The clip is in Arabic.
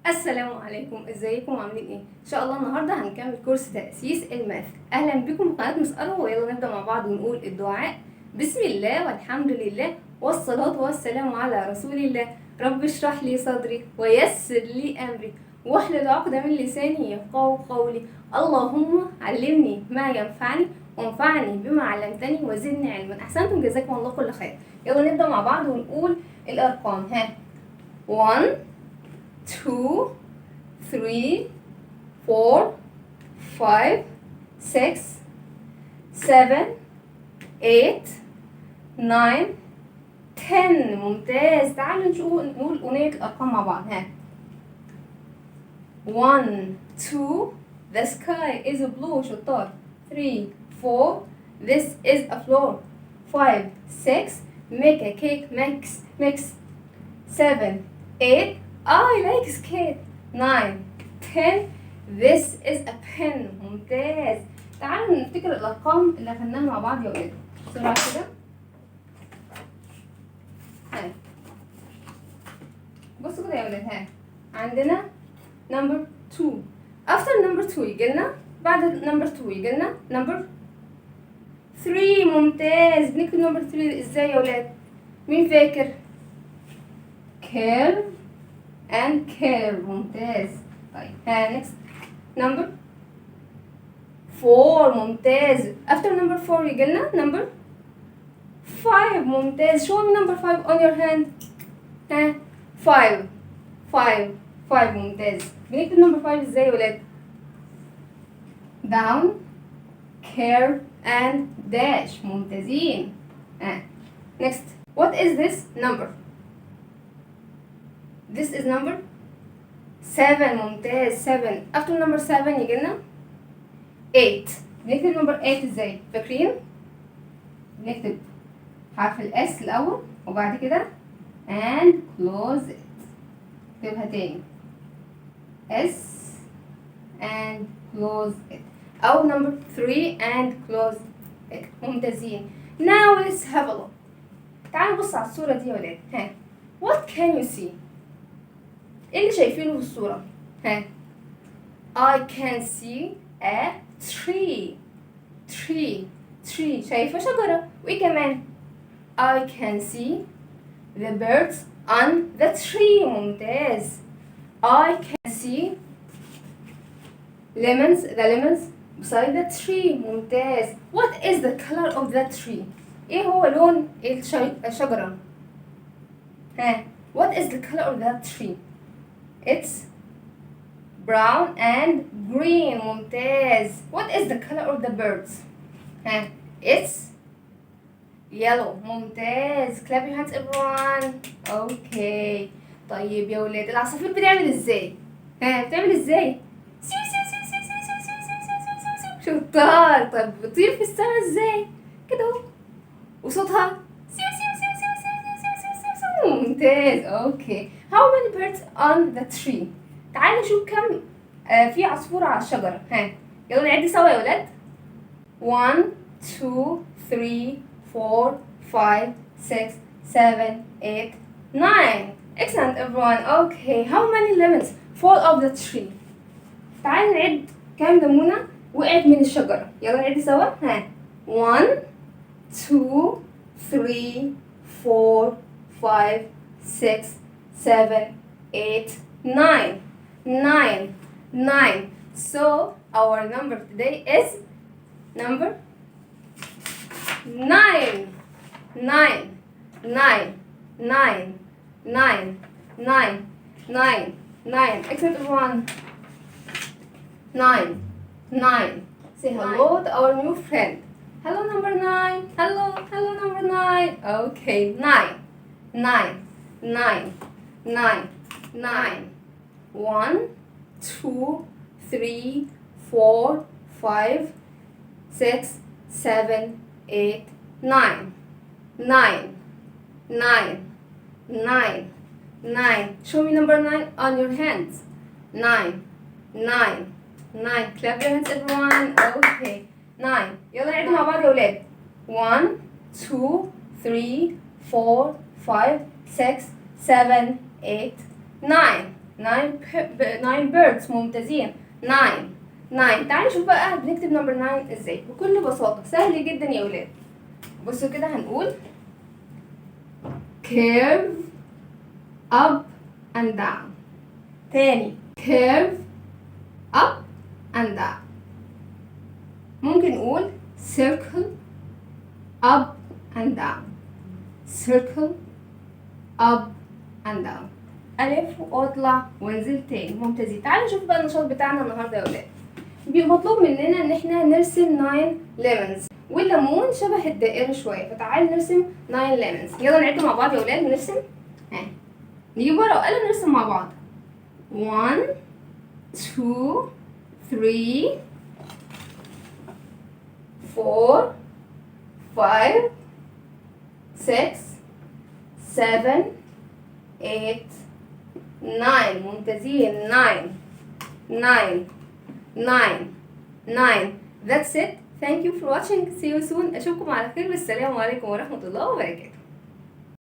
السلام عليكم، ازيكم عاملين ايه؟ ان شاء الله النهارده هنكمل كورس تأسيس الماث. اهلا بكم في قناه مس أروى، ويلا نبدا مع بعض ونقول الدعاء. بسم الله والحمد لله والصلاه والسلام على رسول الله. رب اشرح لي صدري ويسر لي امري واحلل عقدة من لساني يفقهوا قولي. اللهم علمني ما ينفعني وانفعني بما علمتني وزدني علما. احسنتم، جزاكم الله كل خير. يلا نبدا مع بعض ونقول الارقام. 1 2 3 4 5 6 7 8 9 10. ممتاز. تعالوا نقول أغنية الأرقام مع بعض. 1 2 the sky is blue. شطار. 3 4 this is a floor. 5 6 make a cake mix. 7 8 I like skate. 9 10 this is a pen. ممتاز. تعالوا نفتكر الأرقام اللي أخدناها مع بعض يا ولاد بسرعة كده. بصوا كده يا ولاد. عندنا number 2. after number 2 يجيلنا بعد number 2 يجيلنا number 3. ممتاز. بنكتب number 3 ازاي يا ولاد؟ مين فاكر؟ curve and curve. ممتاز. طيب next number 4. ممتاز. after number 4 يجيلنا number 5. ممتاز. show me number 5 on your hand. 5. ممتاز. بنكتب number 5 ازاي يا ولاد؟ down curve and dash. ممتازين. next what is this number? this is number 7. ممتاز. 7. after number 7 يجيلنا 8. بنكتب number 8 ازاي؟ فاكرين؟ بنكتب حرف الاس الاول وبعد كده and close it. نكتبها تاني s and close it، او number 3 and close it. ممتازين. now let's have a look. تعالوا نبص على الصورة دي يا ولاد. what can you see؟ ايه اللي شايفينه في الصورة؟ I can see a tree. شايفة شجرة. وايه كمان؟ I can see the birds on the tree. ممتاز. I can see the lemons beside the tree. ممتاز. what is the color of the tree؟ ايه هو لون الشجرة؟ what is the color of that tree؟ it's brown and green. ممتاز. what is the color of the birds؟ it's yellow. ممتاز. clap your hands everyone. okay. طيب يا ولاد العصافير بتعمل ازاي؟ بتعمل ازاي؟ شطار. طب بتطير في السماء ازاي؟ كده اهو. وصوتها ممتاز. اوكي. how many birds on the tree؟ تعالوا نشوف كم في عصفورة على الشجرة. يلا نعد سوا يا ولاد. 1 2 3 4 5 6 7 8 9. excellent everyone. okay. how many lemons fall off the tree؟ تعالوا نعد كم ليمونة وقعت من الشجرة. يلا نعد سوا. 1 2 3 4 5 6 7 8 9. 9. so our number today is number 9. Excellent everyone. 9. Say hello to our new friend. Hello number 9. Hello number 9. Okay. 9. 1 2 3 4 5 6 7 8 9. 9. show me number 9 on your hands. 9. clap your hands everyone. okay. 9. يلا نعد مع بعض يا ولاد. 1 2 3 4 5 6 7 8 9. 9 birds. ممتازين. 9. تعالي نشوف بقى بنكتب نمبر 9 ازاي بكل بساطة. سهل جدا يا ولاد. بصوا كده هنقول curve up and down. تاني curve up and down. ممكن نقول circle up and down. circle up and down. ألف وأطلع وانزل تاني. ممتازين. تعالوا نشوف بقى النشاط بتاعنا النهارده يا ولاد. مطلوب مننا إن احنا نرسم 9 lemons. والليمون شبه الدائرة شوية، فتعال نرسم 9 lemons. يلا نعد مع بعض يا ولاد ونرسم. نجيب ورقة وقلم نرسم مع بعض. 1 2 3 4 5 6 7 8 9. ممتازين. 9. That's it. Thank you for watching. See you soon. أشوفكم على خير. والسلام عليكم ورحمة الله وبركاته.